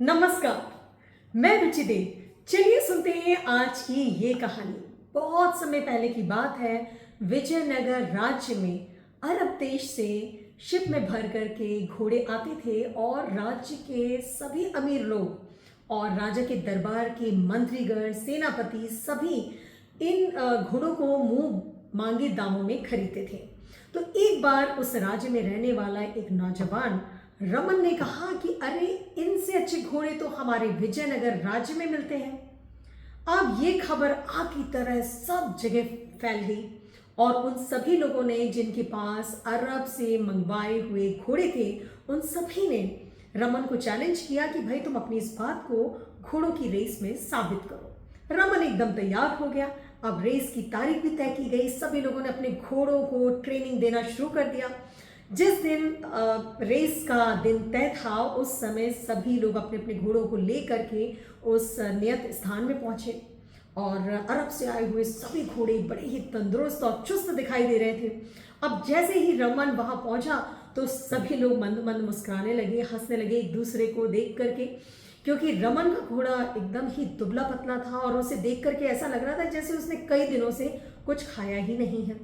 नमस्कार, मैं रुचि दे। चलिए सुनते हैं आज की ये कहानी। बहुत समय पहले की बात है। विजयनगर राज्य में अरब देश से शिप में भर कर के घोड़े आते थे और राज्य के सभी अमीर लोग और राजा के दरबार के मंत्रीगण, सेनापति सभी इन घोड़ों को मुंह मांगे दामों में खरीदते थे। तो एक बार उस राज्य में रहने वाला एक नौजवान रमन ने कहा कि अरे, इनसे अच्छे घोड़े तो हमारे विजयनगर राज्य में मिलते हैं। अब ये खबर आग की तरह सब जगह फैल गई और उन सभी लोगों ने जिनके पास अरब से मंगवाए हुए घोड़े थे, उन सभी ने रमन को चैलेंज किया कि भाई तुम अपनी इस बात को घोड़ों की रेस में साबित करो। रमन एकदम तैयार हो गया। अब रेस की तारीख भी तय की गई। सभी लोगों ने अपने घोड़ों को ट्रेनिंग देना शुरू कर दिया। जिस दिन रेस का दिन तय था, उस समय सभी लोग अपने अपने घोड़ों को लेकर के उस नियत स्थान में पहुंचे और अरब से आए हुए सभी घोड़े बड़े ही तंदुरुस्त और चुस्त दिखाई दे रहे थे। अब जैसे ही रमन वहां पहुंचा तो सभी लोग मंद मंद मुस्कुराने लगे, हंसने लगे एक दूसरे को देख करके, क्योंकि रमन का घोड़ा एकदम ही दुबला पतला था और उसे देख करके ऐसा लग रहा था जैसे उसने कई दिनों से कुछ खाया ही नहीं है।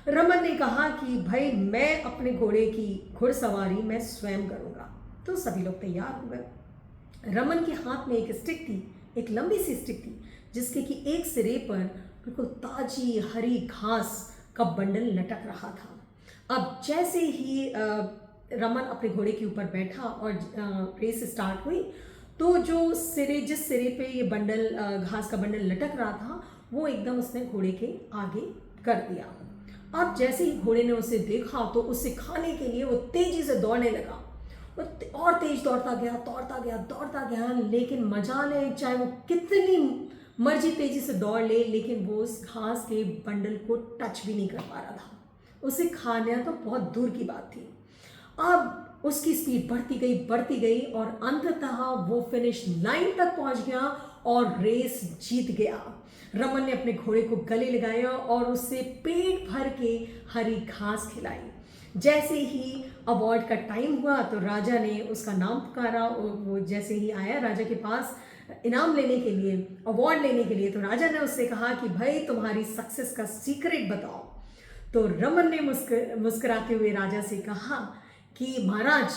रमन ने कहा कि भाई मैं अपने घोड़े की घुड़सवारी मैं स्वयं करूंगा। तो सभी लोग तैयार हो गए। रमन के हाथ में एक स्टिक थी, एक लंबी सी स्टिक थी, जिसके कि एक सिरे पर बिल्कुल ताजी हरी घास का बंडल लटक रहा था। अब जैसे ही रमन अपने घोड़े के ऊपर बैठा और रेस स्टार्ट हुई, तो जो जिस सिरे पे ये बंडल घास का बंडल लटक रहा था, वो एकदम उसने घोड़े के आगे कर दिया। अब जैसे ही घोड़े ने उसे देखा तो उसे खाने के लिए वो तेजी से दौड़ने लगा और तेज दौड़ता गया, लेकिन मजाल है, चाहे वो कितनी मर्जी तेजी से दौड़ ले, लेकिन वो उस घास के बंडल को टच भी नहीं कर पा रहा था। उसे खाना तो बहुत दूर की बात थी। अब उसकी स्पीड बढ़ती गई और अंततः वो फिनिश लाइन तक पहुंच गया और रेस जीत गया। रमन ने अपने घोड़े को गले लगाया और उसे पेट भर के हरी घास खिलाई। जैसे ही अवार्ड का टाइम हुआ तो राजा ने उसका नाम पुकारा। वो जैसे ही आया राजा के पास इनाम लेने के लिए, अवार्ड लेने के लिए, तो राजा ने उससे कहा कि भाई तुम्हारी सक्सेस का सीक्रेट बताओ। तो रमन ने मुस्कुराते हुए राजा से कहा कि महाराज,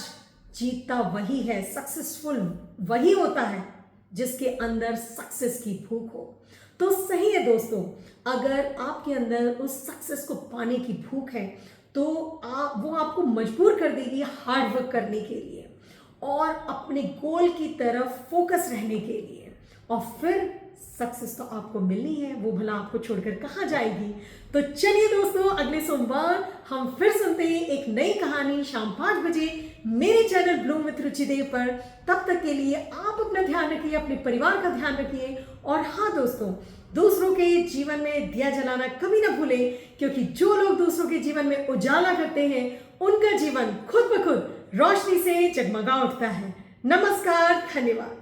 जीतता वही है, सक्सेसफुल वही होता है जिसके अंदर सक्सेस की भूख हो। तो सही है दोस्तों, अगर आपके अंदर उस सक्सेस को पाने की भूख है तो वो आपको मजबूर कर देगी हार्ड वर्क करने के लिए और अपने गोल की तरफ फोकस रहने के लिए, और फिर सक्सेस तो आपको मिलनी है, वो भला आपको छोड़कर कहाँ जाएगी। तो चलिए दोस्तों, अगले सोमवार हम फिर सुनते हैं एक नई कहानी शाम 5 बजे मेरे चैनल ब्लूम विद रुचि देव पर। तब तक के लिए आप अपना ध्यान रखिए, अपने परिवार का ध्यान रखिए, और हाँ दोस्तों, दूसरों के जीवन में दिया जलाना कभी ना भूलें, क्योंकि जो लोग दूसरों के जीवन में उजाला करते हैं उनका जीवन खुद ब खुद रोशनी से जगमगा उठता है। नमस्कार, धन्यवाद।